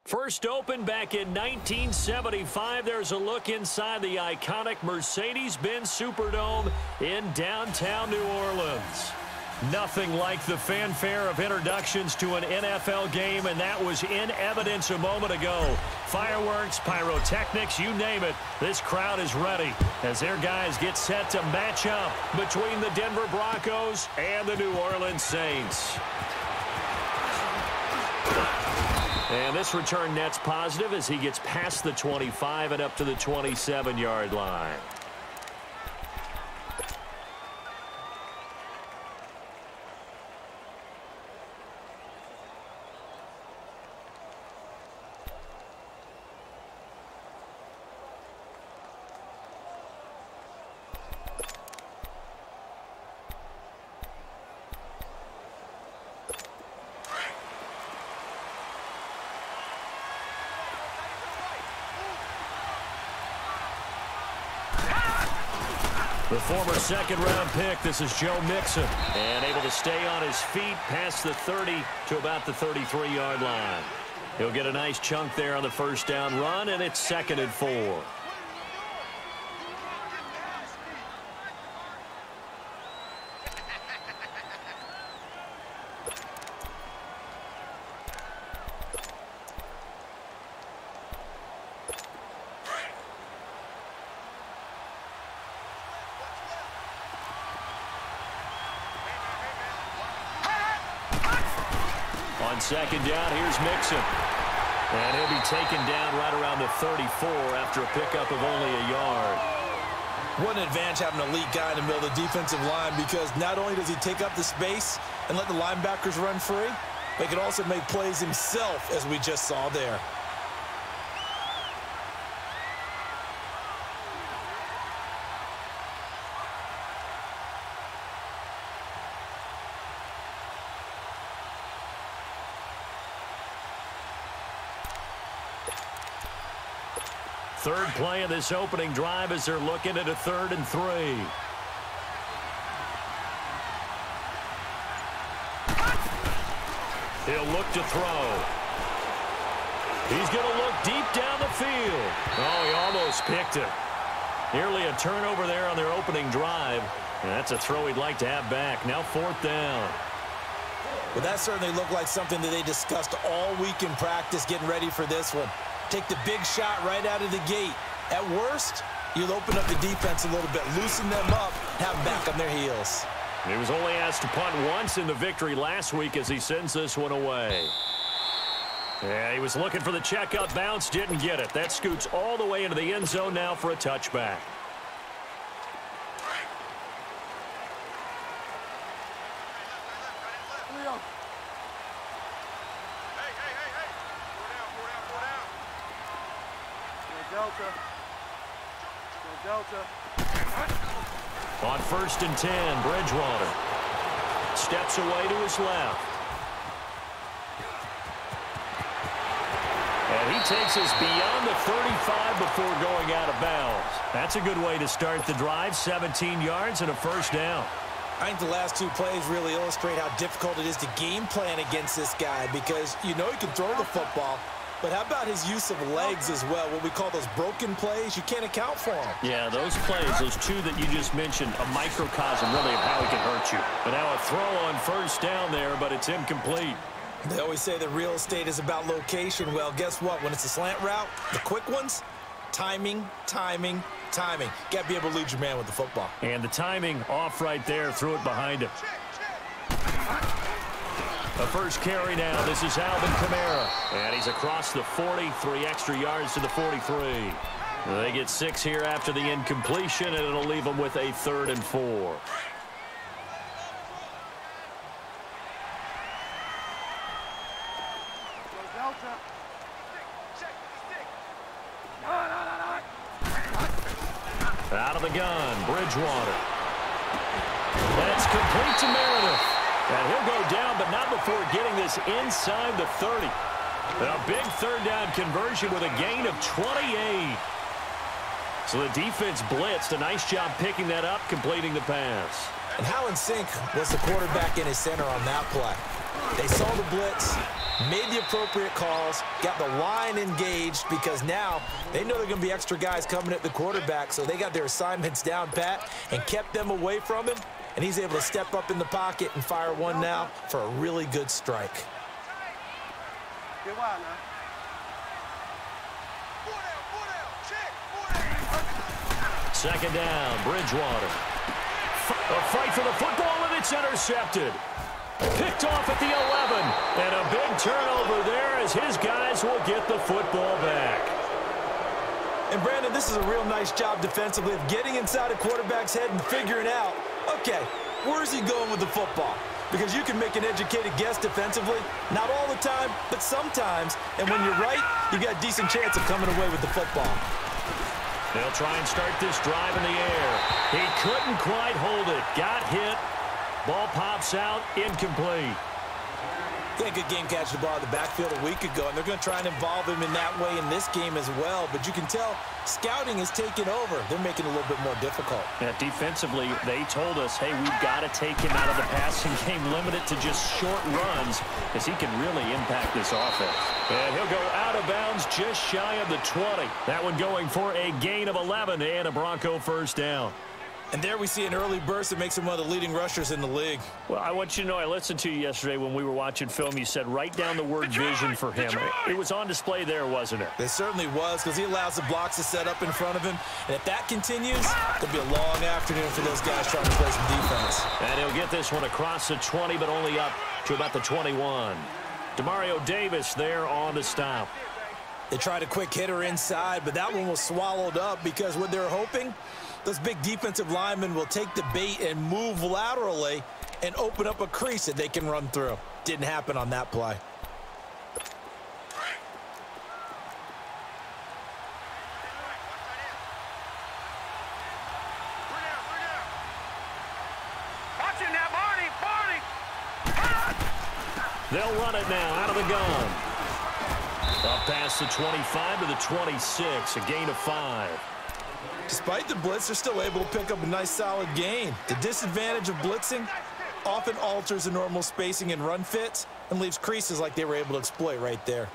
First opened back in 1975, there's a look inside the iconic Mercedes-Benz Superdome in downtown New Orleans. Nothing like the fanfare of introductions to an NFL game, and that was in evidence a moment ago. Fireworks, pyrotechnics, you name it, this crowd is ready as their guys get set to match up between the Denver Broncos and the New Orleans Saints. And this return net's positive as he gets past the 25 and up to the 27-yard line. The former second-round pick, this is Joe Mixon, and able to stay on his feet past the 30 to about the 33-yard line. He'll get a nice chunk there on the first down run, and it's 2nd and 4. On second down, here's Mixon. And he'll be taken down right around the 34 after a pickup of only a yard. What an advantage having an elite guy in the middle of the defensive line, because not only does he take up the space and let the linebackers run free, but he can also make plays himself, as we just saw there. Third play of this opening drive as they're looking at a 3rd and 3. He'll look to throw. He's going to look deep down the field. Oh, he almost picked it. Nearly a turnover there on their opening drive. And that's a throw he'd like to have back. Now 4th down. Well, that certainly looked like something that they discussed all week in practice, getting ready for this one. Take the big shot right out of the gate. At worst, you'll open up the defense a little bit, loosen them up, have them back on their heels. He was only asked to punt once in the victory last week as he sends this one away. Yeah, he was looking for the checkout bounce, didn't get it. That scoots all the way into the end zone now for a touchback. On 1st and 10, Bridgewater steps away to his left. And he takes us beyond the 35 before going out of bounds. That's a good way to start the drive, 17 yards and a 1st down. I think the last 2 plays really illustrate how difficult it is to game plan against this guy, because you know he can throw the football, but how about his use of legs as well? What we call those broken plays, you can't account for them. Yeah, those plays, those 2 that you just mentioned, a microcosm really of how he can hurt you. But now a throw on 1st down there, but it's incomplete. They always say that real estate is about location. Well, guess what? When it's a slant route, the quick ones, timing, timing, timing. Got to be able to lead your man with the football. And the timing off right there, threw it behind him. A first carry now. This is Alvin Kamara. And he's across the 40, 3 extra yards to the 43. They get 6 here after the incompletion, and it'll leave them with a 3rd and 4. Out of the gun, Bridgewater. That's complete to Meredith. And he'll go down, but not before getting this inside the 30. A big 3rd down conversion with a gain of 28. So the defense blitzed. A nice job picking that up, completing the pass. And how in sync was the quarterback in his center on that play? They saw the blitz, made the appropriate calls, got the line engaged because now they know there are going to be extra guys coming at the quarterback, so they got their assignments down pat and kept them away from him, and he's able to step up in the pocket and fire one now for a really good strike. Second down, Bridgewater. A fight for the football, and it's intercepted. Picked off at the 11, and a big turnover there as his guys will get the football back. And, Brandon, this is a real nice job defensively of getting inside a quarterback's head and figuring out, okay, where's he going with the football? Because you can make an educated guess defensively, not all the time, but sometimes. And when you're right, you got a decent chance of coming away with the football. They'll try and start this drive in the air. He couldn't quite hold it. Got hit. Ball pops out, incomplete. He had a good game catching the ball in the backfield a week ago, and they're going to try and involve him in that way in this game as well. But you can tell scouting is taking over. They're making it a little bit more difficult. Yeah, defensively, they told us, hey, we've got to take him out of the passing game, limit it to just short runs, because he can really impact this offense. And he'll go out of bounds just shy of the 20. That one going for a gain of 11 and a Bronco first down. And there we see an early burst that makes him one of the leading rushers in the league. Well, I want you to know, I listened to you yesterday when we were watching film. You said write down the word vision for him. It was on display there, wasn't it? It certainly was, because he allows the blocks to set up in front of him. And if that continues, it'll be a long afternoon for those guys trying to play some defense. And he'll get this one across the 20, but only up to about the 21. Demario Davis there on the stop. They tried a quick hitter inside, but that one was swallowed up because what they're hoping, those big defensive linemen will take the bait and move laterally and open up a crease that they can run through. Didn't happen on that play. They'll run it now out of the gun. Up past the 25 to the 26, a gain of 5. Despite the blitz, they're still able to pick up a nice solid gain. The disadvantage of blitzing often alters the normal spacing and run fits and leaves creases like they were able to exploit right there.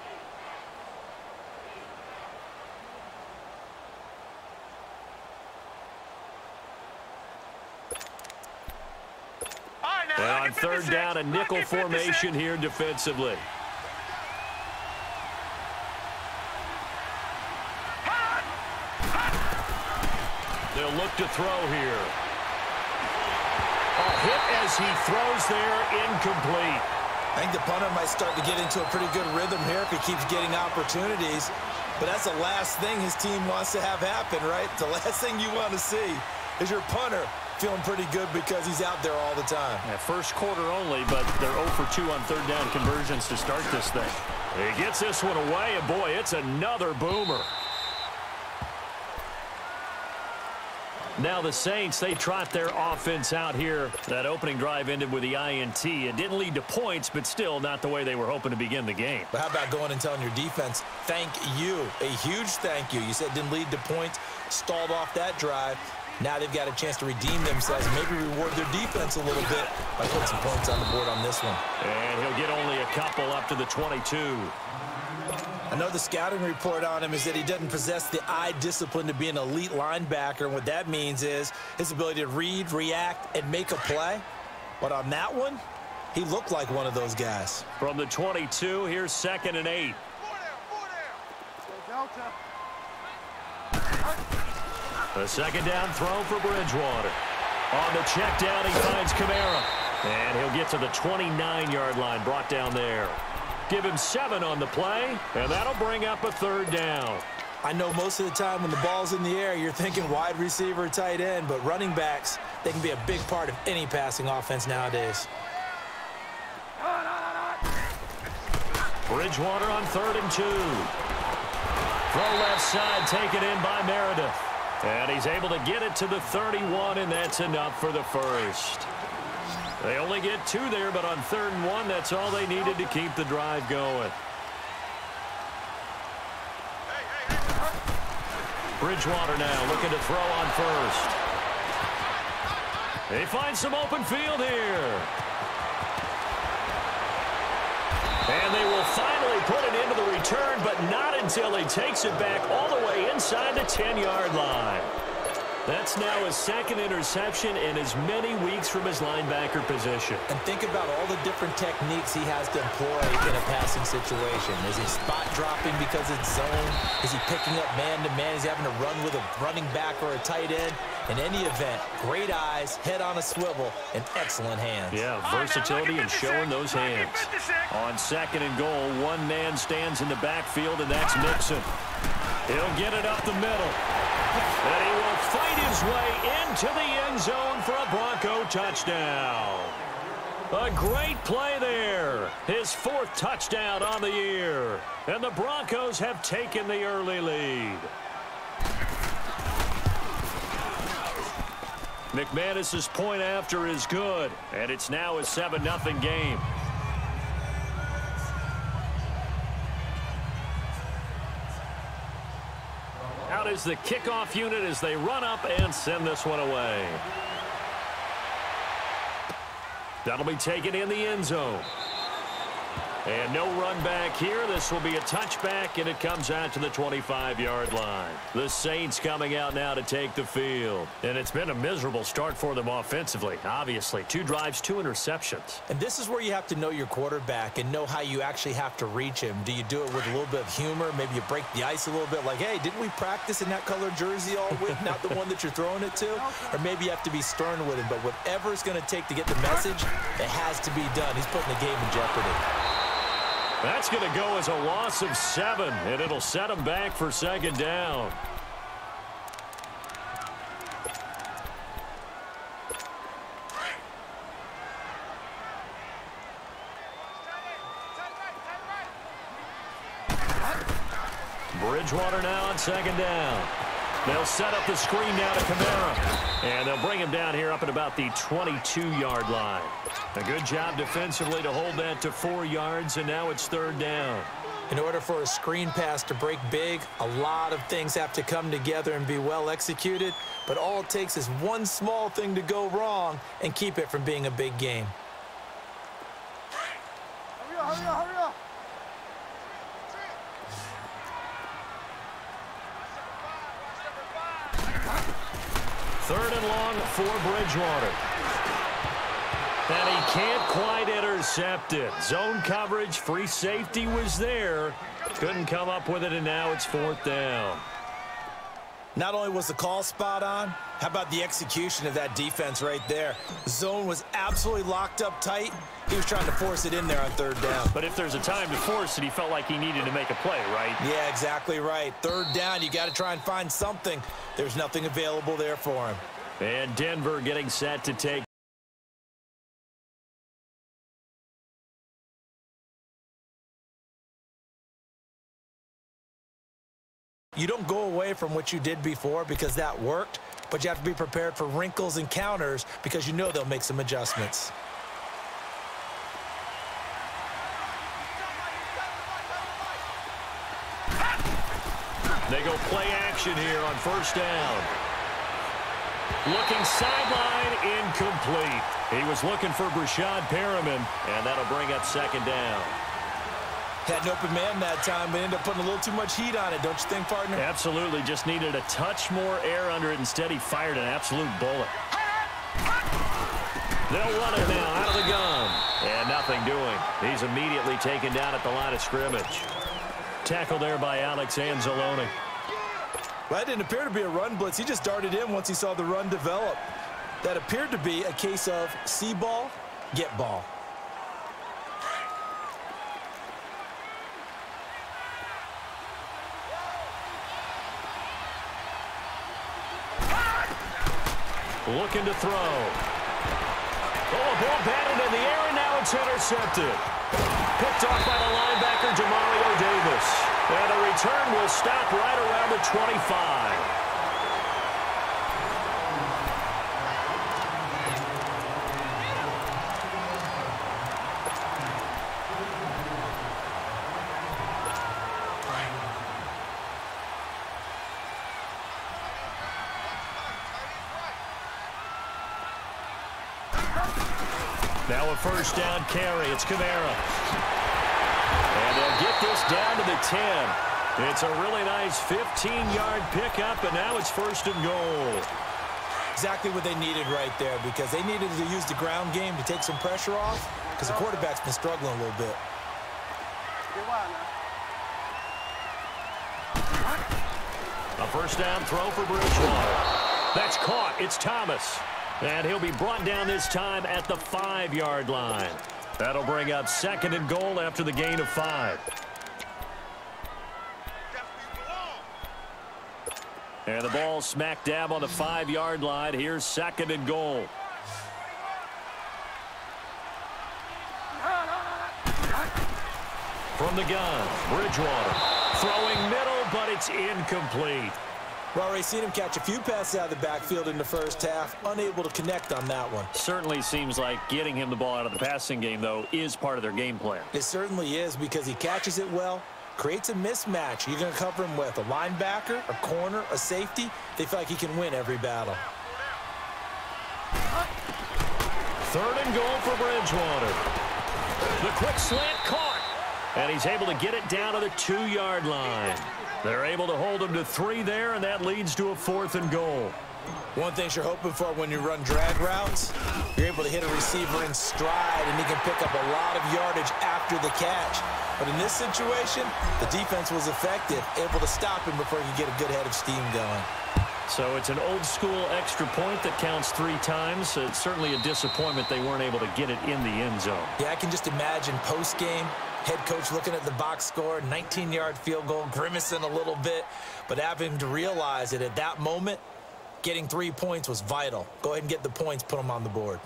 And on third down, a nickel formation here defensively. They'll look to throw here. A hit as he throws there, incomplete. I think the punter might start to get into a pretty good rhythm here if he keeps getting opportunities. But that's the last thing his team wants to have happen, right? The last thing you want to see is your punter feeling pretty good because he's out there all the time. Yeah, first quarter only, but they're 0 for 2 on third down conversions to start this thing. He gets this one away, and boy, it's another boomer. Now the Saints, they trot their offense out here. That opening drive ended with the INT. It didn't lead to points, but still not the way they were hoping to begin the game. But how about going and telling your defense, thank you, a huge thank you. You said it didn't lead to points, stalled off that drive. Now they've got a chance to redeem themselves and maybe reward their defense a little bit by putting some points on the board on this one. And he'll get only a couple up to the 22. I know the scouting report on him is that he doesn't possess the eye discipline to be an elite linebacker. And what that means is his ability to read, react, and make a play. But on that one, he looked like one of those guys. From the 22, here's 2nd and 8. A second down throw for Bridgewater. On the check down, he finds Kamara. And he'll get to the 29-yard line, brought down there. Give him 7 on the play, and that'll bring up a third down. I know most of the time when the ball's in the air, you're thinking wide receiver, tight end, but running backs, they can be a big part of any passing offense nowadays. Bridgewater on 3rd and 2. Throw left side, taken in by Meredith. And he's able to get it to the 31, and that's enough for the first. They only get 2 there, but on 3rd and 1, that's all they needed to keep the drive going. Bridgewater now looking to throw on 1st. They find some open field here. And they will finally put it into the return, but not until he takes it back all the way inside the 10-yard line. That's now his second interception in as many weeks from his linebacker position. And think about all the different techniques he has to employ in a passing situation. Is he spot dropping because it's zone? Is he picking up man-to-man? Is he having to run with a running back or a tight end? In any event, great eyes, head on a swivel, and excellent hands. Yeah, versatility and showing those hands. On second and goal, one man stands in the backfield, and that's Mixon. He'll get it up the middle. And he will fight his way into the end zone for a Bronco touchdown. A great play there. His fourth touchdown on the year. And the Broncos have taken the early lead. McManus's point after is good. And it's now a 7-0 game. Out is the kickoff unit as they run up and send this one away. That'll be taken in the end zone. And no run back here. This will be a touchback, and it comes out to the 25-yard line. The Saints coming out now to take the field. And it's been a miserable start for them offensively, obviously. 2 drives, 2 interceptions. And this is where you have to know your quarterback and know how you actually have to reach him. Do you do it with a little bit of humor? Maybe you break the ice a little bit like, hey, didn't we practice in that color jersey all week, not the one that you're throwing it to? Or maybe you have to be stern with him. But whatever it's going to take to get the message, it has to be done. He's putting the game in jeopardy. That's going to go as a loss of 7, and it'll set him back for second down. Bridgewater now on second down. They'll set up the screen now to Kamara. And they'll bring him down here up at about the 22-yard line. A good job defensively to hold that to 4 yards, and now it's third down. In order for a screen pass to break big, a lot of things have to come together and be well executed. But all it takes is one small thing to go wrong and keep it from being a big game. Hurry up, hurry up, hurry up. Third and long for Bridgewater. And he can't quite intercept it. Zone coverage, free safety was there. Couldn't come up with it, and now it's fourth down. Not only was the call spot on, how about the execution of that defense right there? Zone was absolutely locked up tight. He was trying to force it in there on third down. But if there's a time to force it, he felt like he needed to make a play, right? Yeah, exactly right. Third down, you got to try and find something. There's nothing available there for him. And Denver getting set to take. You don't go away from what you did before because that worked, but you have to be prepared for wrinkles and counters because you know they'll make some adjustments. They go play action here on first down. Looking sideline, incomplete. He was looking for Brashad Perriman, and that'll bring up second down. Had an open man that time, but ended up putting a little too much heat on it, don't you think, partner? Absolutely. Just needed a touch more air under it. Instead, he fired an absolute bullet. They'll run it now out of the gun. And nothing doing. He's immediately taken down at the line of scrimmage. Tackled there by Alex Anzalone. Well, that didn't appear to be a run blitz. He just darted in once he saw the run develop. That appeared to be a case of see ball, get ball. Looking to throw. Oh, ball batted in the air, and now it's intercepted. Picked off by the linebacker, Demario Davis. And the return will stop right around the 25. Now a first down carry. It's Kamara. And they'll get this down to the 10. It's a really nice 15-yard pickup, and now it's first and goal. Exactly what they needed right there, because they needed to use the ground game to take some pressure off, because the quarterback's been struggling a little bit. A first down throw for Bridgewater. That's caught. It's Thomas. And he'll be brought down this time at the 5-yard line. That'll bring up second and goal after the gain of 5. And the ball smack dab on the 5-yard line. Here's second and goal. From the gun, Bridgewater. Throwing middle, but it's incomplete. Well, already seen him catch a few passes out of the backfield in the first half. Unable to connect on that one. Certainly seems like getting him the ball out of the passing game, though, is part of their game plan. It certainly is, because he catches it well, creates a mismatch. You're going to cover him with a linebacker, a corner, a safety. They feel like he can win every battle. Third and goal for Bridgewater. The quick slant caught. And he's able to get it down to the 2-yard line. They're able to hold him to 3 there, and that leads to a 4th and goal. One thing you're hoping for when you run drag routes, you're able to hit a receiver in stride, and he can pick up a lot of yardage after the catch. But in this situation, the defense was effective, able to stop him before he could get a good head of steam going. So it's an old-school extra point that counts 3 times. It's certainly a disappointment they weren't able to get it in the end zone. Yeah, I can just imagine post-game, head coach looking at the box score, 19-yard field goal, grimacing a little bit, but having to realize that at that moment, getting 3 points was vital. Go ahead and get the points, put them on the board.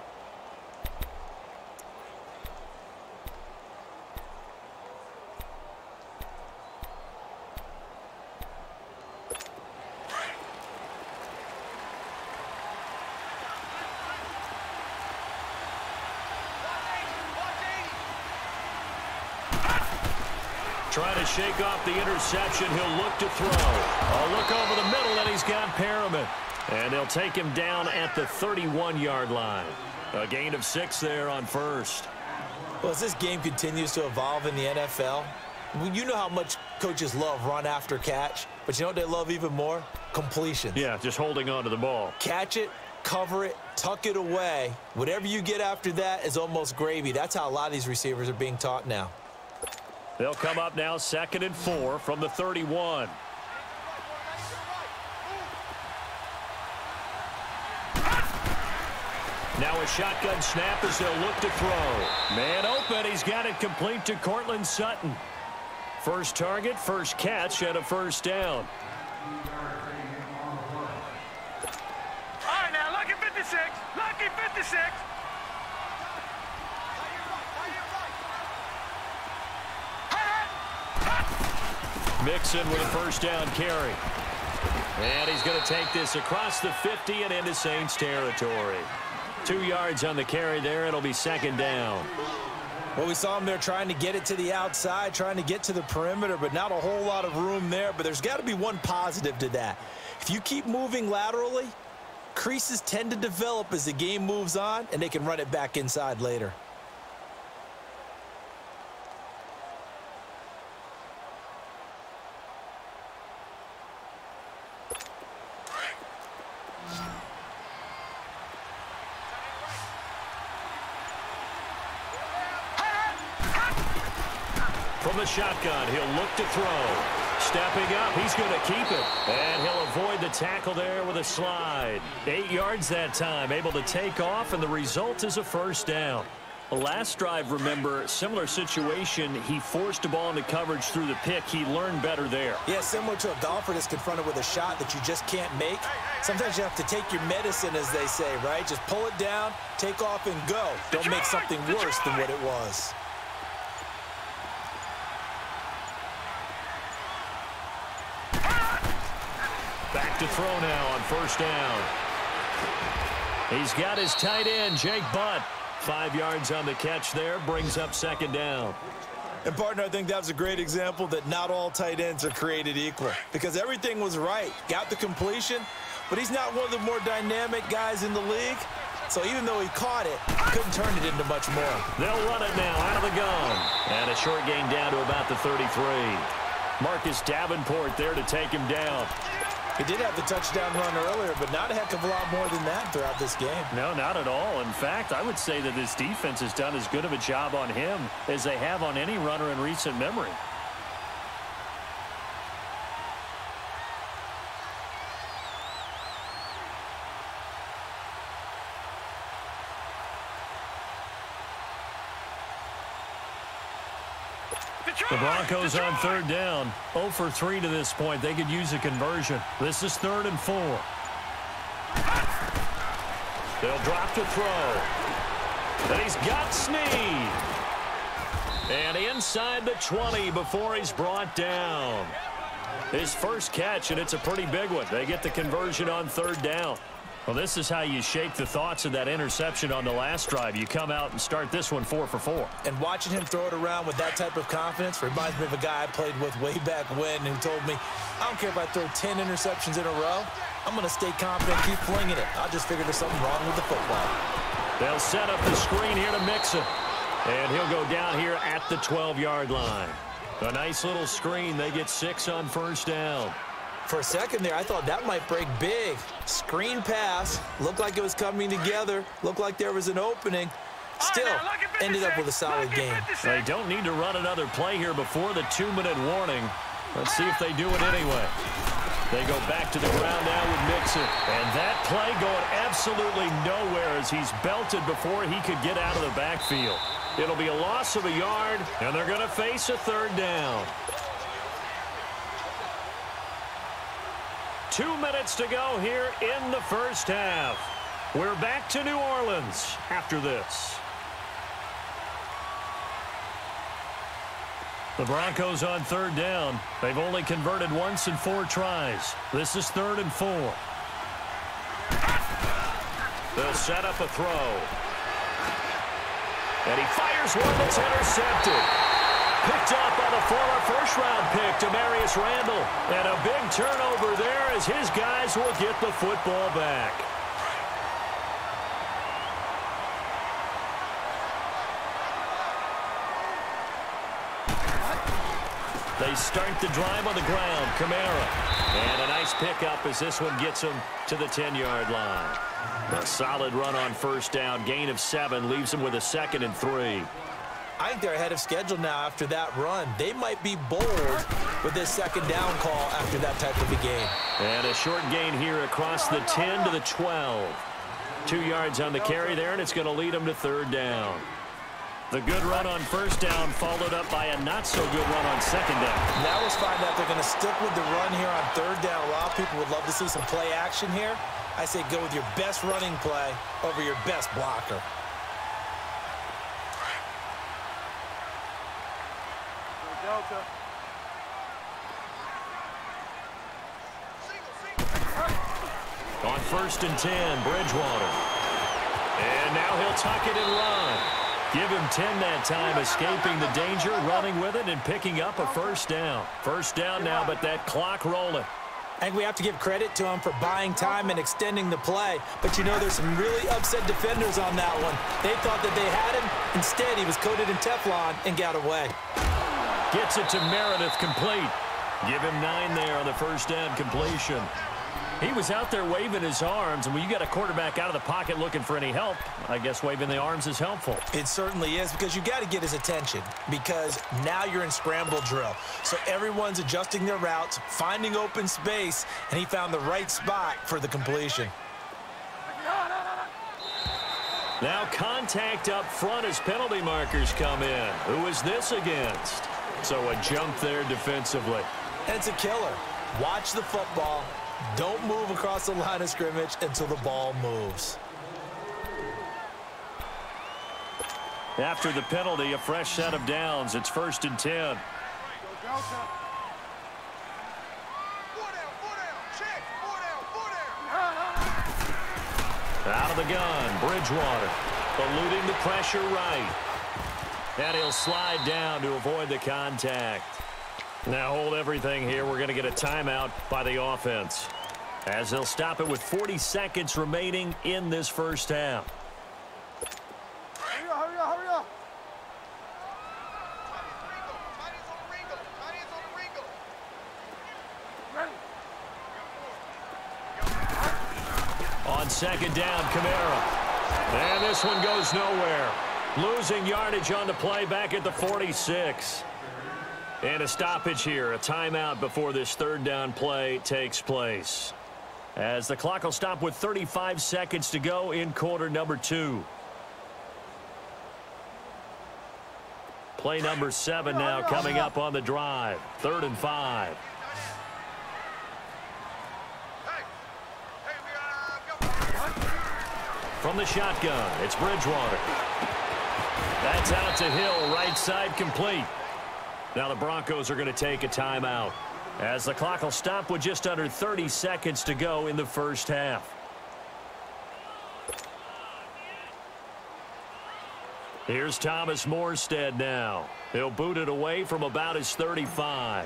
Trying to shake off the interception. He'll look to throw. A look over the middle, and he's got Perriman. And they'll take him down at the 31-yard line. A gain of 6 there on first. Well, as this game continues to evolve in the NFL, you know how much coaches love run after catch, but you know what they love even more? Completions. Yeah, just holding on to the ball. Catch it, cover it, tuck it away. Whatever you get after that is almost gravy. That's how a lot of these receivers are being taught now. They'll come up now 2nd and 4 from the 31. Now a shotgun snap as they'll look to throw. Man open. He's got it complete to Cortland Sutton. First target, first catch, and a first down. All right, now, lucky 56. Lucky 56. Mixon with a first down carry. And he's going to take this across the 50 and into Saints territory. 2 yards on the carry there. It'll be second down. Well, we saw him there trying to get it to the outside, trying to get to the perimeter, but not a whole lot of room there. But there's got to be one positive to that. If you keep moving laterally, creases tend to develop as the game moves on, and they can run it back inside later. From the shotgun, he'll look to throw. Stepping up, he's going to keep it. And he'll avoid the tackle there with a slide. 8 yards that time, able to take off, and the result is a first down. The last drive, remember, similar situation. He forced a ball into coverage through the pick. He learned better there. Yeah, similar to a golfer that's confronted with a shot that you just can't make. Sometimes you have to take your medicine, as they say, right? Just pull it down, take off, and go. Don't make something worse than what it was. Back to throw now on first down. He's got his tight end, Jake Butt. 5 yards on the catch there, brings up second down. And, partner, I think that was a great example that not all tight ends are created equal, because everything was right. Got the completion, but he's not one of the more dynamic guys in the league. So even though he caught it, couldn't turn it into much more. They'll run it now out of the gun. And a short gain down to about the 33. Marcus Davenport there to take him down. He did have the touchdown run earlier, but not a heck of a lot more than that throughout this game. No, not at all. In fact, I would say that this defense has done as good of a job on him as they have on any runner in recent memory. The Broncos on third down. 0 for 3 to this point. They could use a conversion. This is 3rd and 4. They'll drop to throw. And he's got Snead. And inside the 20 before he's brought down. His first catch, and it's a pretty big one. They get the conversion on 3rd down. Well, this is how you shake the thoughts of that interception on the last drive. You come out and start this one 4 for 4. And watching him throw it around with that type of confidence reminds me of a guy I played with way back when who told me, I don't care if I throw 10 interceptions in a row. I'm going to stay confident, keep flinging it. I'll just figure there's something wrong with the football. They'll set up the screen here to Mixon. And he'll go down here at the 12-yard line. A nice little screen. They get 6 on 1st down. For a second there, I thought that might break big. Screen pass. Looked like it was coming together. Looked like there was an opening. Still, ended up with a solid game. They don't need to run another play here before the 2-minute warning. Let's see if they do it anyway. They go back to the ground now with Mixon. And that play going absolutely nowhere as he's belted before he could get out of the backfield. It'll be a loss of a yard, and they're going to face a 3rd down. 2 minutes to go here in the first half. We're back to New Orleans after this. The Broncos on 3rd down. They've only converted once in 4 tries. This is 3rd and 4. They'll set up a throw. And he fires one that's intercepted. Picked up by the former first-round pick, Demarius Randall. And a big turnover there as his guys will get the football back. They start the drive on the ground. Kamara. And a nice pickup as this one gets him to the 10-yard line. A solid run on 1st down. Gain of 7 leaves him with a 2nd and 3. I think they're ahead of schedule now after that run. They might be bold with this 2nd down call after that type of a game. And a short gain here across the 10 to the 12. 2 yards on the carry there, and it's going to lead them to 3rd down. The good run on 1st down followed up by a not-so-good run on 2nd down. Now let's find out they're going to stick with the run here on 3rd down. A lot of people would love to see some play action here. I say go with your best running play over your best blocker. Delta. On 1st and 10, Bridgewater. And now he'll tuck it and run. Give him 10 that time, escaping the danger, running with it, and picking up a 1st down. 1st down now, but that clock rolling. I think we have to give credit to him for buying time and extending the play. But, you know, there's some really upset defenders on that one. They thought that they had him. Instead, he was coated in Teflon and got away. Gets it to Meredith, complete. Give him 9 there on the 1st down completion. He was out there waving his arms, and when you got a quarterback out of the pocket looking for any help, I guess waving the arms is helpful. It certainly is, because you got to get his attention, because now you're in scramble drill. So everyone's adjusting their routes, finding open space, and he found the right spot for the completion. Now contact up front as penalty markers come in. Who is this against? So a jump there defensively. And it's a killer. Watch the football. Don't move across the line of scrimmage until the ball moves. After the penalty, a fresh set of downs. It's 1st and 10. Out of the gun, Bridgewater. Eluding the pressure right. And he'll slide down to avoid the contact. Now hold everything here. We're going to get a timeout by the offense, as they'll stop it with 40 seconds remaining in this first half. On second down, Kamara. And this one goes nowhere. Losing yardage on the play back at the 46. And a stoppage here, a timeout before this third down play takes place. As the clock will stop with 35 seconds to go in quarter number 2. Play number 7 now coming up on the drive. 3rd and 5. From the shotgun, it's Bridgewater. That's out to Hill, right side complete. Now the Broncos are going to take a timeout as the clock will stop with just under 30 seconds to go in the first half. Here's Thomas Morstead now. He'll boot it away from about his 35.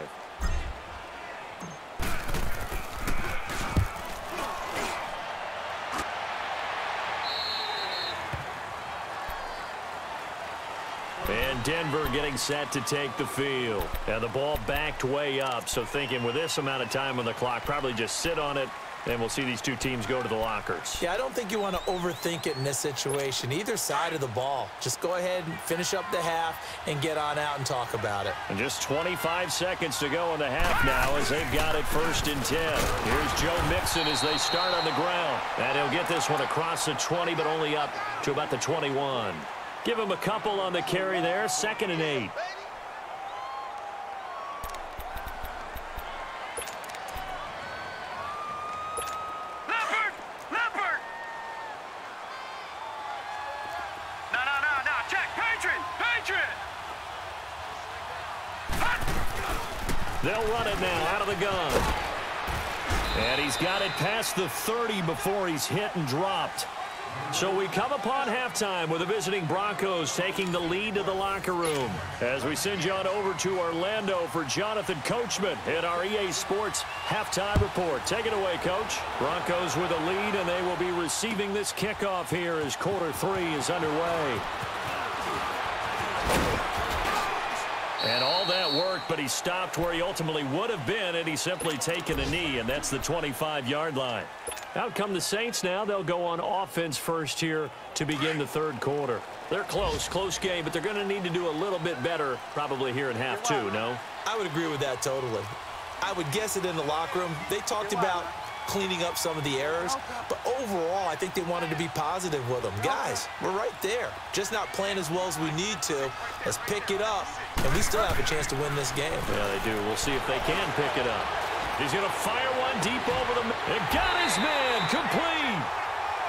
And Denver getting set to take the field. And the ball backed way up, so thinking with this amount of time on the clock, probably just sit on it, and we'll see these two teams go to the lockers. Yeah, I don't think you want to overthink it in this situation. Either side of the ball. Just go ahead and finish up the half and get on out and talk about it. And just 25 seconds to go in the half now as they've got it 1st and 10. Here's Joe Mixon as they start on the ground. And he'll get this one across the 20, but only up to about the 21. Give him a couple on the carry there. 2nd and 8. They'll run it now out of the gun. And he's got it past the 30 before he's hit and dropped. So we come upon halftime with the visiting Broncos taking the lead to the locker room. As we send you on over to Orlando for Jonathan Coachman at our EA Sports halftime report. Take it away, Coach. Broncos with a lead, and they will be receiving this kickoff here as quarter 3 is underway. And all that worked, but he stopped where he ultimately would have been, and he's simply taken a knee, and that's the 25-yard line. Out come the Saints now. They'll go on offense first here to begin the 3rd quarter. They're close game, but they're going to need to do a little bit better probably here in half 2, no? I would agree with that totally. I would guess it in the locker room. They talked about cleaning up some of the errors, but overall, I think they wanted to be positive with them. Guys, we're right there. Just not playing as well as we need to. Let's pick it up, and we still have a chance to win this game. Yeah, they do. We'll see if they can pick it up. He's going to fire one deep over the... And got his man complete.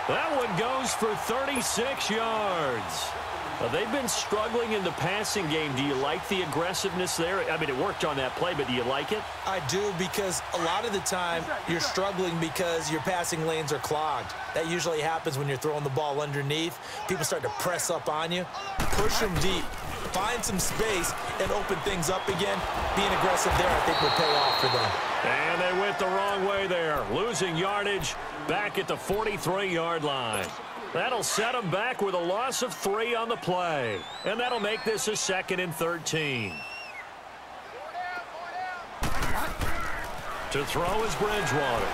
That one goes for 36 yards. They've been struggling in the passing game. Do you like the aggressiveness there? I mean, it worked on that play, but do you like it? I do, because a lot of the time you're struggling because your passing lanes are clogged. That usually happens when you're throwing the ball underneath. People start to press up on you. Push them deep. Find some space and open things up again. Being aggressive there, I think, will pay off for them. And they went the wrong way there. Losing yardage back at the 43-yard line. That'll set them back with a loss of 3 on the play. And that'll make this a 2nd and 13. To throw is Bridgewater.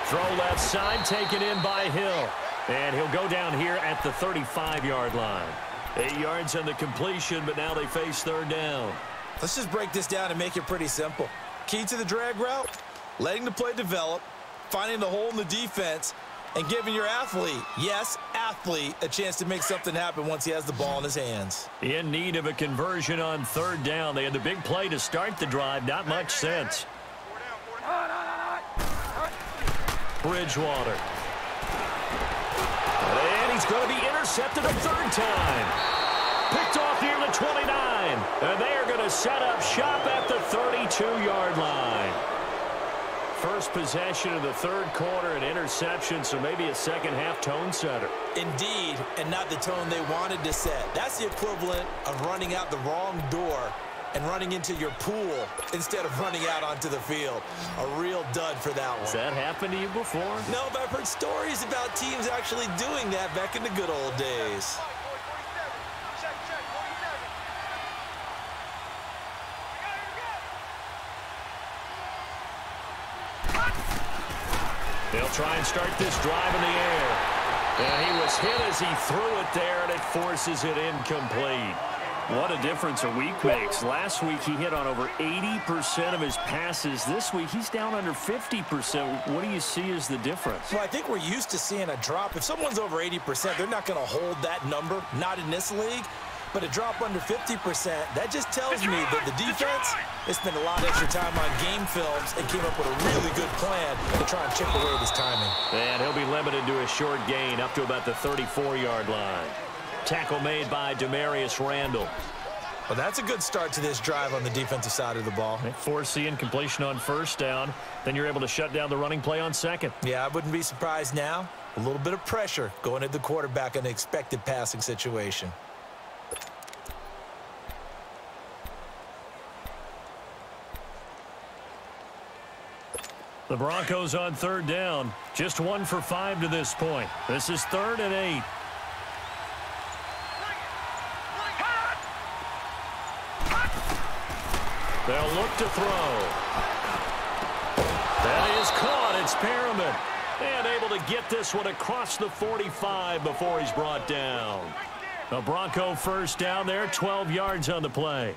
Throw left side, taken in by Hill. And he'll go down here at the 35-yard line. 8 yards on the completion, but now they face 3rd down. Let's just break this down and make it pretty simple. Key to the drag route, letting the play develop, finding the hole in the defense, and giving your athlete, yes, athlete, a chance to make something happen once he has the ball in his hands. In need of a conversion on 3rd down. They had the big play to start the drive. Not much sense. Bridgewater. And he's going to be intercepted a 3rd time. Picked off near the 29. And they are going to set up shop at the 32-yard line. First possession of the 3rd quarter, an interception, so maybe a second-half tone setter. Indeed, and not the tone they wanted to set. That's the equivalent of running out the wrong door and running into your pool instead of running out onto the field. A real dud for that one. Has that happened to you before? No, but I've heard stories about teams actually doing that back in the good old days. They'll try and start this drive in the air. And he was hit as he threw it there, and it forces it incomplete. What a difference a week makes. Last week he hit on over 80% of his passes. This week he's down under 50%. What do you see as the difference? Well, I think we're used to seeing a drop. If someone's over 80%, they're not going to hold that number, not in this league. But a drop under 50%, that just tells me that the defense, they spent a lot of extra time on game films and came up with a really good plan to try and chip away at his timing. And he'll be limited to a short gain up to about the 34-yard line. Tackle made by Demarius Randall. Well, that's a good start to this drive on the defensive side of the ball. Force the incompletion on first down. Then you're able to shut down the running play on second. Yeah, I wouldn't be surprised now. A little bit of pressure going at the quarterback in an expected passing situation. The Broncos on third down. Just 1 for 5 to this point. This is 3rd and 8. They'll look to throw. That is caught. It's Perriman. And able to get this one across the 45 before he's brought down. A Bronco first down there, 12 yards on the play.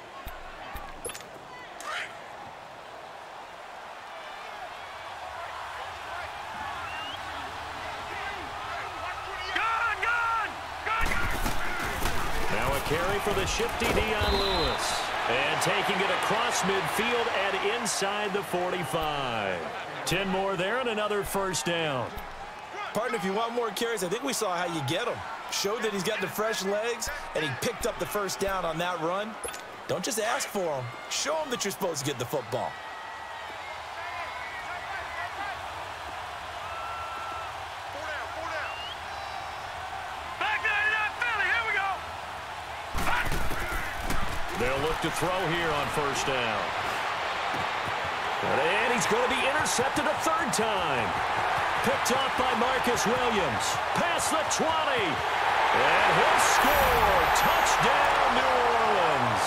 Carry for the shifty Dion Lewis. And taking it across midfield and inside the 45. 10 more there and another first down. Partner, if you want more carries, I think we saw how you get them. Showed that he's got the fresh legs, and he picked up the first down on that run. Don't just ask for them. Show them that you're supposed to get the football. They'll look to throw here on first down. And he's going to be intercepted a third time. Picked off by Marcus Williams. Past the 20. And he'll score. Touchdown, New Orleans.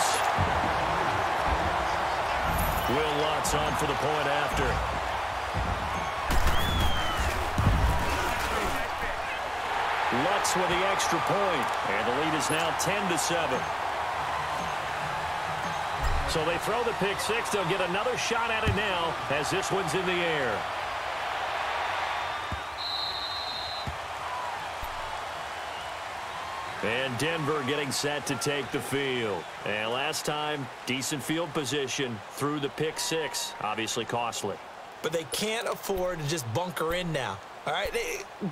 Will Lutz on for the point after. Lutz with the extra point. And the lead is now 10-7. So they throw the pick six. They'll get another shot at it now as this one's in the air. And Denver getting set to take the field. And last time, decent field position through the pick six. Obviously costly. But they can't afford to just bunker in now. All right,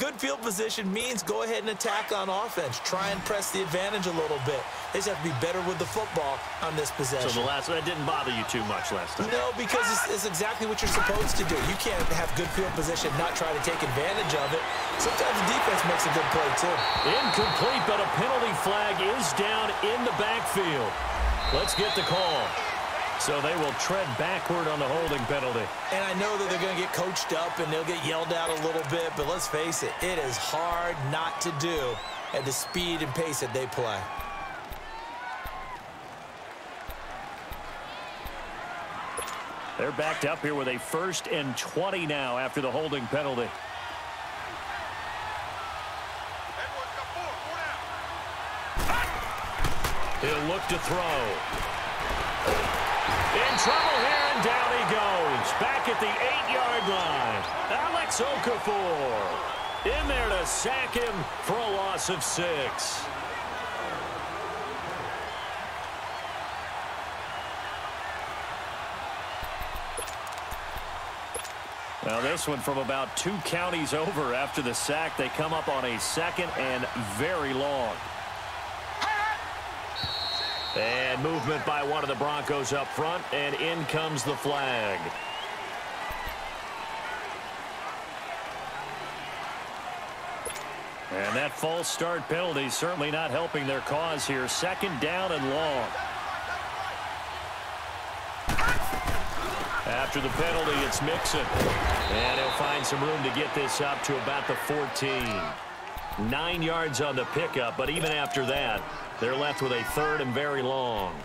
good field position means go ahead and attack on offense. Try and press the advantage a little bit. They just have to be better with the football on this possession. So that didn't bother you too much last time? No, because it's exactly what you're supposed to do. You can't have good field position, not try to take advantage of it. Sometimes the defense makes a good play, too. Incomplete, but a penalty flag is down in the backfield. Let's get the call. So they will tread backward on the holding penalty. And I know that they're going to get coached up and they'll get yelled at a little bit, but let's face it, it is hard not to do at the speed and pace that they play. They're backed up here with a 1st and 20 now after the holding penalty. He'll look to throw. In trouble here, and down he goes. Back at the 8-yard line. Alex Okafor in there to sack him for a loss of 6. Now this one from about 2 counties over after the sack. They come up on a 2nd and very long. And movement by one of the Broncos up front, and in comes the flag. And that false start penalty certainly not helping their cause here. 2nd down and long. After the penalty, it's Mixon. And he'll find some room to get this up to about the 14. 9 yards on the pickup, but even after that, they're left with a 3rd and very long.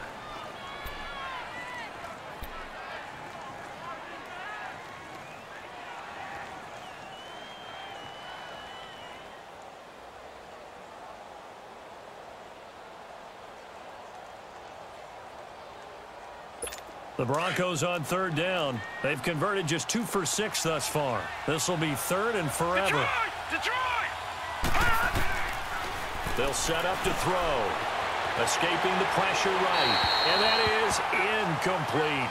The Broncos on third down. They've converted just 2 for 6 thus far. This will be third and forever. Detroit! They'll set up to throw. Escaping the pressure right. And that is incomplete.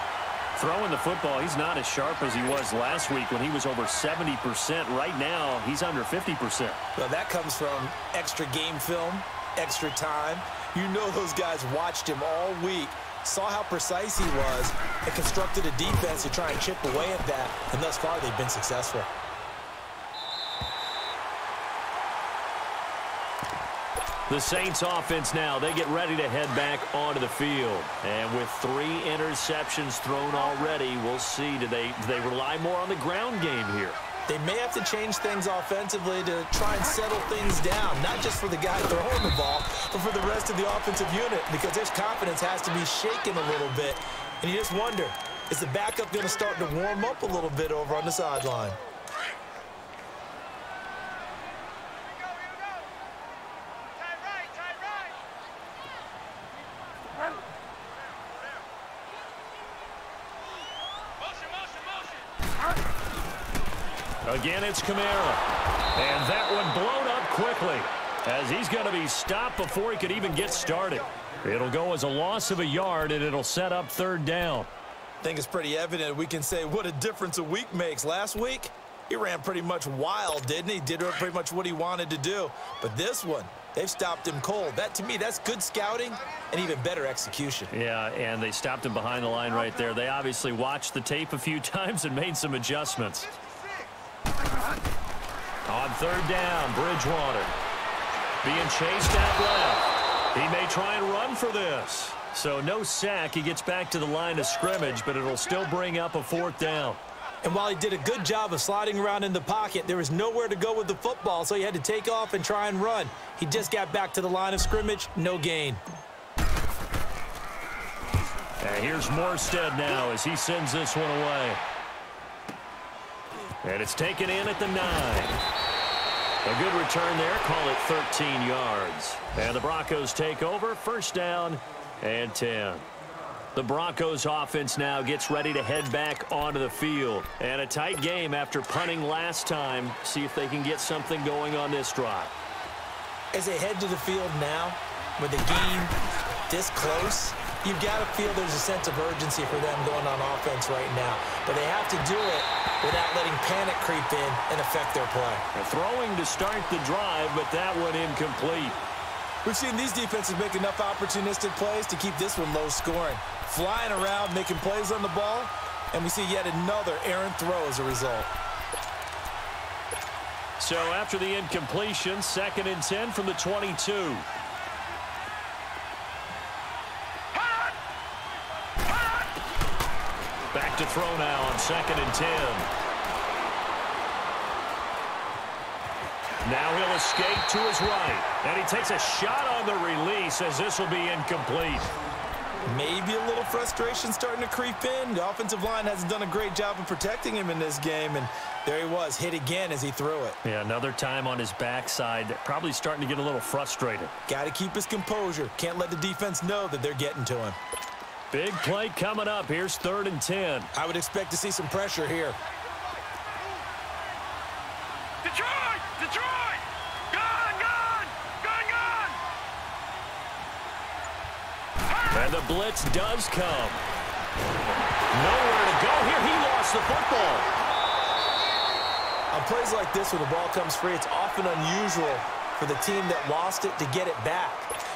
Throwing the football, he's not as sharp as he was last week when he was over 70%. Right now, he's under 50%. Well, that comes from extra game film, extra time. You know those guys watched him all week, saw how precise he was, and constructed a defense to try and chip away at that. And thus far, they've been successful. The Saints offense now, they get ready to head back onto the field. And with 3 interceptions thrown already, we'll see, do they rely more on the ground game here? They may have to change things offensively to try and settle things down, not just for the guy throwing the ball, but for the rest of the offensive unit, because their confidence has to be shaken a little bit. And you just wonder, is the backup going to start to warm up a little bit over on the sideline? Again, it's Kamara. And that one blown up quickly as he's going to be stopped before he could even get started. It'll go as a loss of a yard, and it'll set up third down. I think it's pretty evident we can say what a difference a week makes. Last week, he ran pretty much wild, didn't he? Did pretty much what he wanted to do. But this one, they've stopped him cold. That, to me, that's good scouting and even better execution. Yeah, and they stopped him behind the line right there. They obviously watched the tape a few times and made some adjustments. On third down, Bridgewater being chased out left. He may try and run for this. So no sack. He gets back to the line of scrimmage, but it'll still bring up a fourth down. And while he did a good job of sliding around in the pocket, there was nowhere to go with the football, so he had to take off and try and run. He just got back to the line of scrimmage, no gain. And here's Morstead now as he sends this one away. And it's taken in at the 9. A good return there. Call it 13 yards. And the Broncos take over. First down and 10. The Broncos offense now gets ready to head back onto the field. And a tight game after punting last time. See if they can get something going on this drive. As they head to the field now, with the game this close, you've got to feel there's a sense of urgency for them going on offense right now. But they have to do it without letting panic creep in and affect their play. They're throwing to start the drive, but that one incomplete. We've seen these defenses make enough opportunistic plays to keep this one low scoring. Flying around, making plays on the ball, and we see yet another errant throw as a result. So after the incompletion, 2nd and 10 from the 22. Back to throw now on 2nd and 10. Now he'll escape to his right. And he takes a shot on the release as this will be incomplete. Maybe a little frustration starting to creep in. The offensive line hasn't done a great job of protecting him in this game. And there he was, hit again as he threw it. Yeah, another time on his backside. Probably starting to get a little frustrated. Got to keep his composure. Can't let the defense know that they're getting to him. Big play coming up. Here's 3rd and 10. I would expect to see some pressure here. Detroit! Detroit! Gone! Gone! Gone! Gone! And the blitz does come. Nowhere to go here. He lost the football. On plays like this where the ball comes free, it's often unusual for the team that lost it to get it back.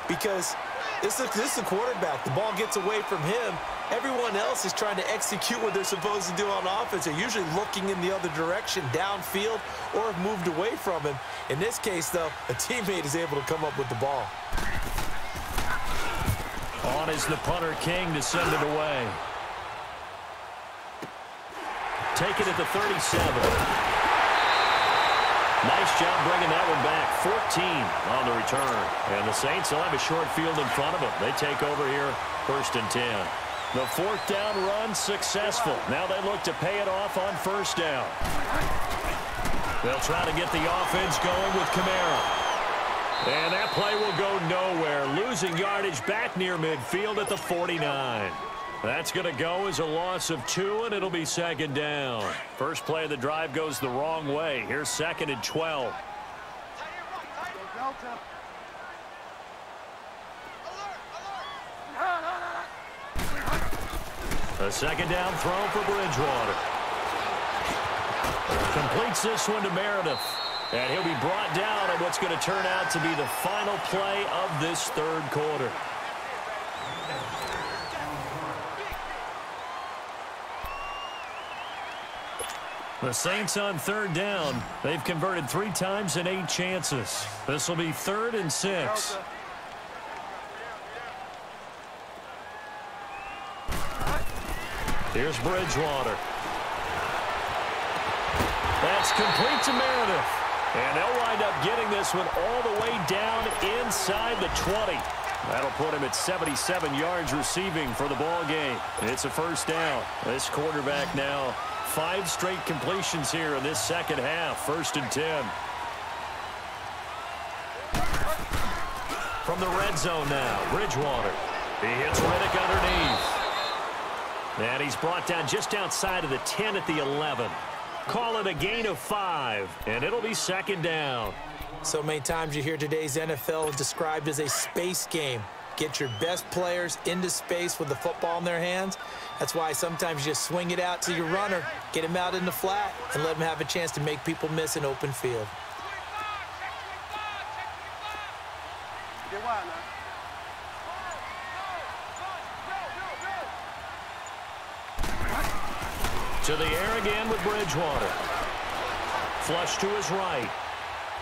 Because this is the quarterback. The ball gets away from him. Everyone else is trying to execute what they're supposed to do on offense. They're usually looking in the other direction, downfield, or have moved away from him. In this case, though, a teammate is able to come up with the ball. On is the punter King to send it away. Take it at the 37. Nice job bringing that one back. 14 on the return. And the Saints will have a short field in front of them. They take over here, 1st and 10. The 4th down run successful. Now they look to pay it off on 1st down. They'll try to get the offense going with Kamara. And that play will go nowhere. Losing yardage back near midfield at the 49. That's going to go as a loss of 2, and it'll be second down. First play of the drive goes the wrong way. Here's second and 12. A second down throw for Bridgewater. Completes this one to Meredith. And he'll be brought down on what's going to turn out to be the final play of this third quarter. The Saints on third down. They've converted 3 times in 8 chances. This will be 3rd and 6. Here's Bridgewater. That's complete to Meredith. And they'll wind up getting this one all the way down inside the 20. That'll put him at 77 yards receiving for the ball game. It's a first down. This quarterback now 5 straight completions here in this second half. 1st and 10. From the red zone now, Bridgewater. He hits Riddick underneath. And he's brought down just outside of the 10 at the 11. Call it a gain of 5, and it'll be second down. So many times you hear today's NFL described as a space game. Get your best players into space with the football in their hands. That's why sometimes you just swing it out to your runner, get him out in the flat, and let him have a chance to make people miss an open field. To the air again with Bridgewater. Flush to his right.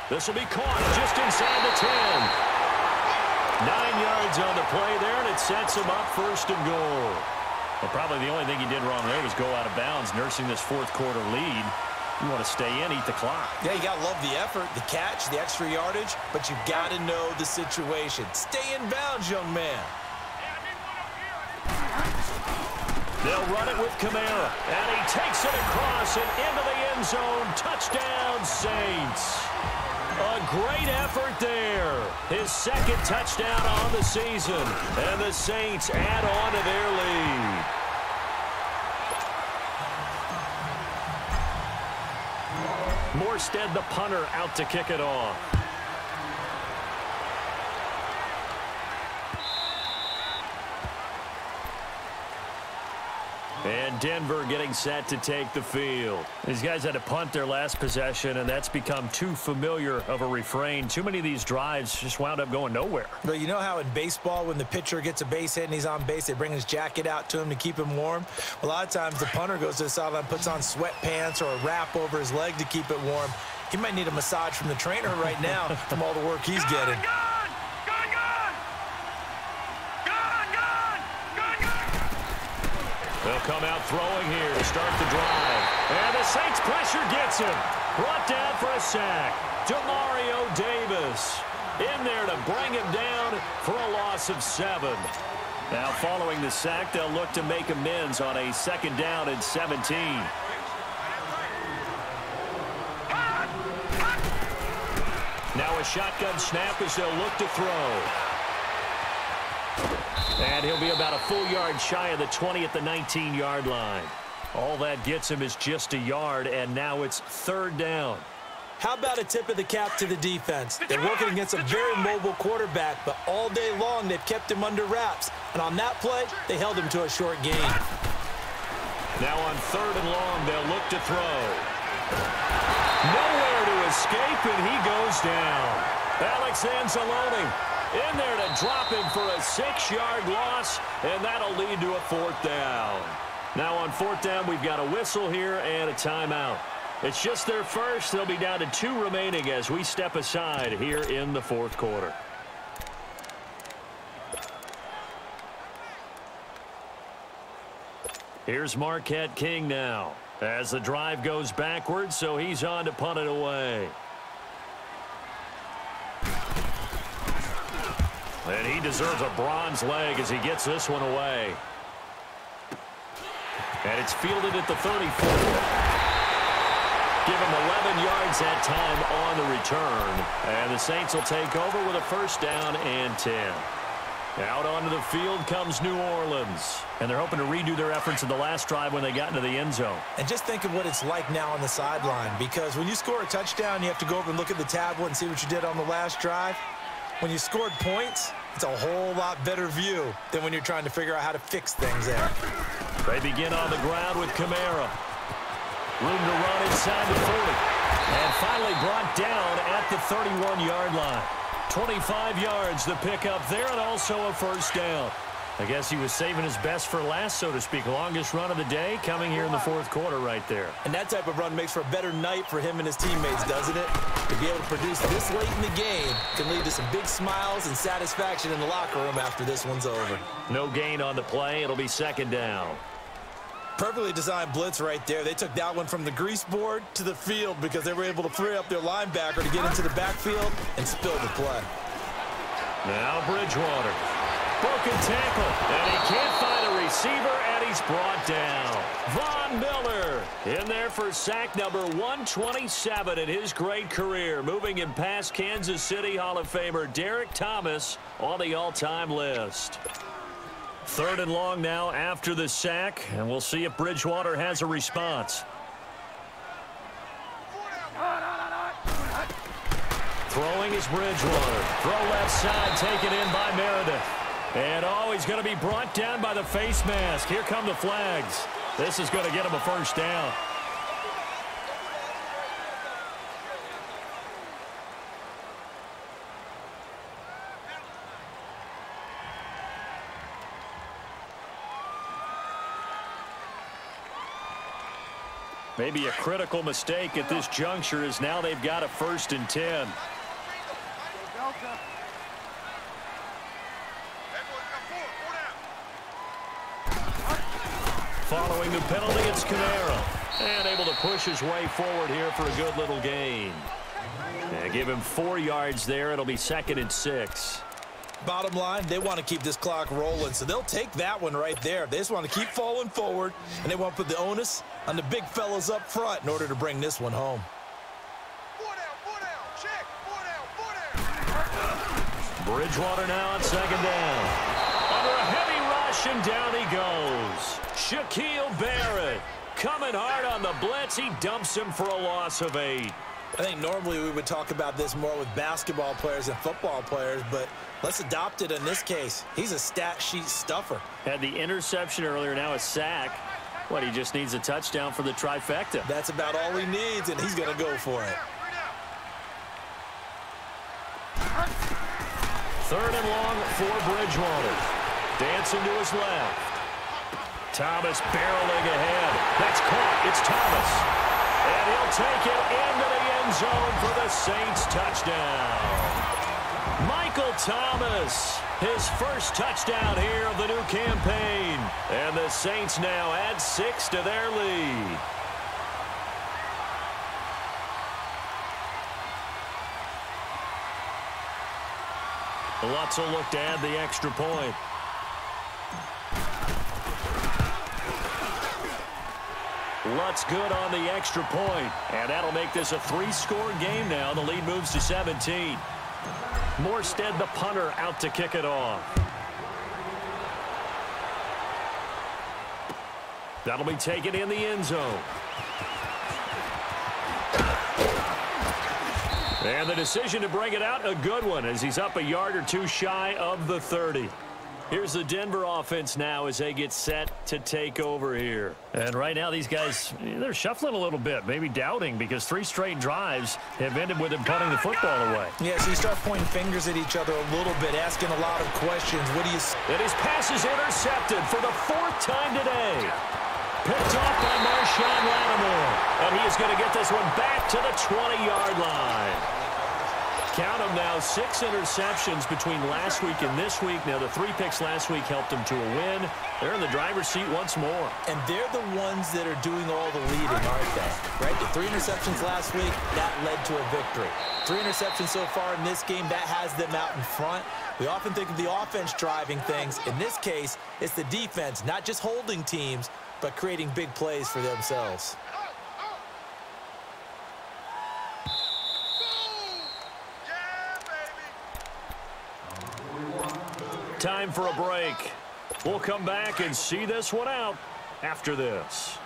This will be caught just inside the 10. 9 yards on the play there, and it sets him up 1st and goal. Well, probably the only thing he did wrong there was go out of bounds, nursing this 4th quarter lead. You want to stay in, eat the clock. Yeah, you got to love the effort, the catch, the extra yardage, but you've got to know the situation. Stay in bounds, young man. They'll run it with Kamara, and he takes it across and into the end zone. Touchdown, Saints. A great effort there. His 2nd touchdown on the season, and the Saints add on to their lead. Morstead, the punter, out to kick it off. And Denver getting set to take the field. These guys had to punt their last possession, and that's become too familiar of a refrain. Too many of these drives just wound up going nowhere. Well, you know how in baseball, when the pitcher gets a base hit and he's on base, they bring his jacket out to him to keep him warm? A lot of times the punter goes to the sideline, puts on sweatpants or a wrap over his leg to keep it warm. He might need a massage from the trainer right now from all the work he's getting. They'll come out throwing here to start the drive. And the Saints pressure gets him. Brought down for a sack. Demario Davis in there to bring him down for a loss of 7. Now following the sack, they'll look to make amends on a 2nd down and 17. Now a shotgun snap as they'll look to throw. And he'll be about a full yard shy of the 20 at the 19-yard line. All that gets him is just a yard, and now it's 3rd down. How about a tip of the cap to the defense? They're working against a very mobile quarterback, but all day long they've kept him under wraps. And on that play, they held him to a short gain. Now on 3rd and long, they'll look to throw. Nowhere to escape, and he goes down. Alex Anzalone in there to drop him for a 6-yard loss, and that'll lead to a 4th down. Now on 4th down, we've got a whistle here and a timeout. It's just their first. They'll be down to 2 remaining as we step aside here in the 4th quarter. Here's Marquette King now as the drive goes backwards, so he's on to punt it away. And he deserves a bronze leg as he gets this one away. And it's fielded at the 34. Give him 11 yards that time on the return. And the Saints will take over with a 1st down and 10. Out onto the field comes New Orleans. And they're hoping to redo their efforts in the last drive when they got into the end zone. And just think of what it's like now on the sideline, because when you score a touchdown, you have to go over and look at the tablet and see what you did on the last drive. When you scored points, it's a whole lot better view than when you're trying to figure out how to fix things there. They begin on the ground with Kamara. Room to run inside the 40. And finally brought down at the 31-yard line. 25 yards the pickup there, and also a first down. I guess he was saving his best for last, so to speak. Longest run of the day coming here in the fourth quarter right there. And that type of run makes for a better night for him and his teammates, doesn't it? To be able to produce this late in the game can lead to some big smiles and satisfaction in the locker room after this one's over. No gain on the play. It'll be second down. Perfectly designed blitz right there. They took that one from the grease board to the field because they were able to free up their linebacker to get into the backfield and spill the play. Now Bridgewater. Broken tackle, and he can't find a receiver, and he's brought down. Von Miller in there for sack number 127 in his great career. Moving him past Kansas City Hall of Famer Derek Thomas on the all-time list. Third and long now after the sack, and we'll see if Bridgewater has a response. Throwing is Bridgewater. Throw left side, taken in by Meredith. And he's going to be brought down by the face mask. Here come the flags. This is going to get him a first down. Maybe a critical mistake at this juncture is now they've got a 1st and 10. Following the penalty, it's Kamara. And able to push his way forward here for a good little gain. And give him 4 yards there. It'll be 2nd and 6. Bottom line, they want to keep this clock rolling, so they'll take that one right there. They just want to keep falling forward, and they want to put the onus on the big fellas up front in order to bring this one home. 4 down, check, 4 down. Bridgewater now on 2nd down. Under a heavy rush, and down he goes. Shaquille Barrett coming hard on the blitz. He dumps him for a loss of 8. I think normally we would talk about this more with basketball players and football players, but let's adopt it in this case. He's a stat sheet stuffer. Had the interception earlier, now a sack. What, he just needs a touchdown for the trifecta. That's about all he needs, and he's going to go for it. 3rd and long for Bridgewater. Dancing to his left. Thomas barreling ahead. That's caught. It's Thomas. And he'll take it into the end zone for the Saints touchdown. Michael Thomas, his first touchdown here of the new campaign. And the Saints now add 6 to their lead. Lutz will look to add the extra point. Lutz good on the extra point, and that'll make this a 3-score game now. The lead moves to 17. Morstead, the punter, out to kick it off. That'll be taken in the end zone. And the decision to bring it out, a good one, as he's up a yard or 2 shy of the 30. Here's the Denver offense now as they get set to take over here. And right now these guys, they're shuffling a little bit, maybe doubting, because 3 straight drives have ended with them punting the football away. Yeah, so you start pointing fingers at each other a little bit, asking a lot of questions. What do you... And his pass is intercepted for the 4th time today. Picked off by Marshawn Lattimore. And he is going to get this one back to the 20-yard line. Count them now, 6 interceptions between last week and this week. Now, the 3 picks last week helped them to a win. They're in the driver's seat once more. And they're the ones that are doing all the leading, aren't they? Right? The 3 interceptions last week, that led to a victory. 3 interceptions so far in this game, that has them out in front. We often think of the offense driving things. In this case, it's the defense, not just holding teams, but creating big plays for themselves. Time for a break. We'll come back and see this one out after this.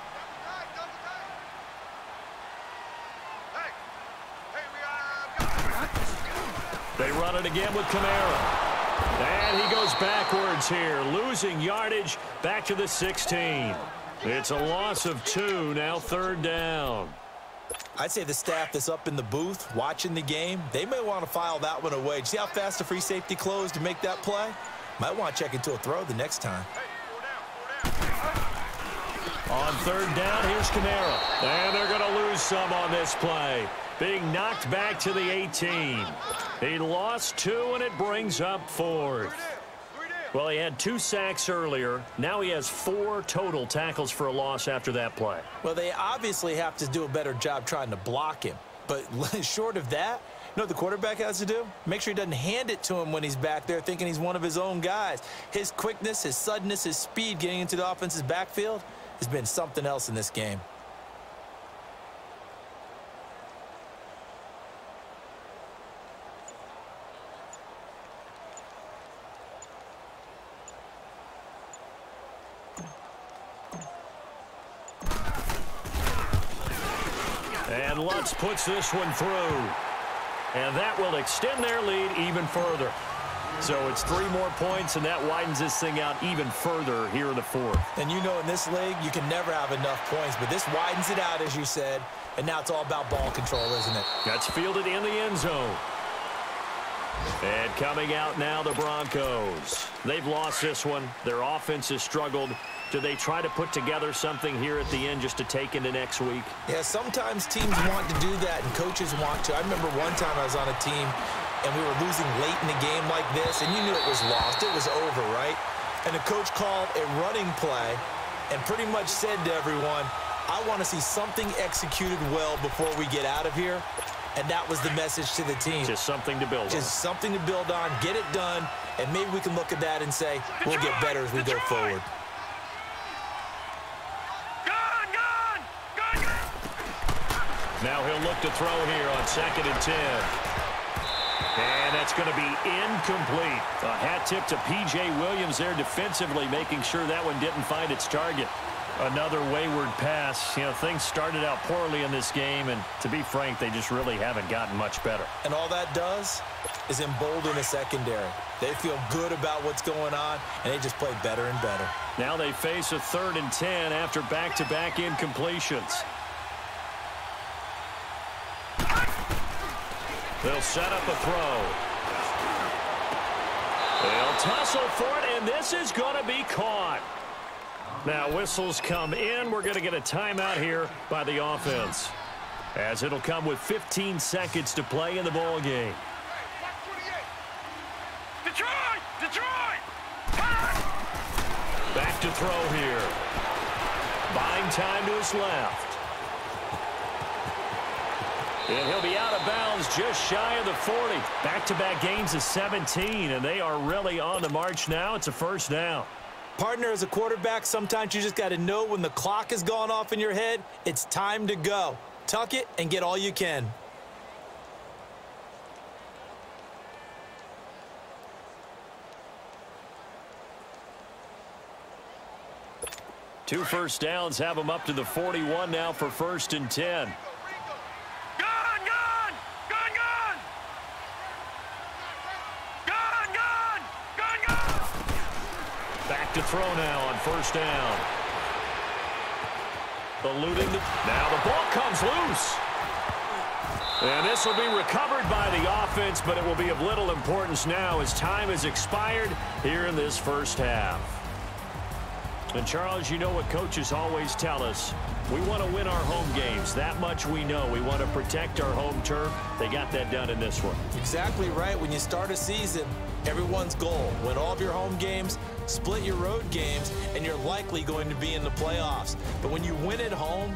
They run it again with Kamara. And he goes backwards here, losing yardage back to the 16. It's a loss of 2, now 3rd down. I'd say the staff that's up in the booth watching the game, they may want to file that one away. Did you see how fast the free safety closed to make that play? Might want to check into a throw the next time. On 3rd down, here's Kamara. And they're going to lose some on this play. Being knocked back to the 18. He lost 2, and it brings up 4th. Well, he had 2 sacks earlier. Now he has 4 total tackles for a loss after that play. Well, they obviously have to do a better job trying to block him. But short of that, you know what the quarterback has to do? Make sure he doesn't hand it to him when he's back there thinking he's one of his own guys. His quickness, his suddenness, his speed getting into the offense's backfield has been something else in this game. And Lutz puts this one through. And that will extend their lead even further. So it's 3 more points, and that widens this thing out even further here in the 4th. And you know in this league, you can never have enough points, but this widens it out, as you said, and now it's all about ball control, isn't it? That's fielded in the end zone. And coming out now, the Broncos. They've lost this one. Their offense has struggled. Do they try to put together something here at the end just to take into next week? Yeah, sometimes teams want to do that and coaches want to. I remember one time I was on a team and we were losing late in the game like this, and you knew it was lost. It was over, right? And the coach called a running play and pretty much said to everyone, I want to see something executed well before we get out of here. And that was the message to the team. Just something to build on. Just something to build on, get it done, and maybe we can look at that and say, we'll get better as we go forward. Now he'll look to throw here on 2nd and 10. And that's going to be incomplete. A hat tip to P.J. Williams there defensively, making sure that one didn't find its target. Another wayward pass. You know, things started out poorly in this game, and to be frank, they just really haven't gotten much better. And all that does is embolden the secondary. They feel good about what's going on, and they just play better and better. Now they face a 3rd and 10 after back-to-back incompletions. They'll set up a throw. They'll tussle for it, and this is going to be caught. Now whistles come in. We're going to get a timeout here by the offense, as it'll come with 15 seconds to play in the ball game. Detroit! Back to throw here. Buying time to his left. And he'll be out of bounds just shy of the 40. Back-to-back gains of 17, and they are really on the march now. It's a 1st down. Partner, as a quarterback, sometimes you just got to know when the clock has gone off in your head, it's time to go. Tuck it and get all you can. Two 1st downs have them up to the 41 now for 1st and 10. Back to throw now on 1st down. Eluding the... Now the ball comes loose. And this will be recovered by the offense, but it will be of little importance now as time has expired here in this 1st half. And, Charles, you know what coaches always tell us. We want to win our home games. That much we know. We want to protect our home turf. They got that done in this one. Exactly right. When you start a season, everyone's goal, win all of your home games, split your road games, and you're likely going to be in the playoffs. But when you win at home,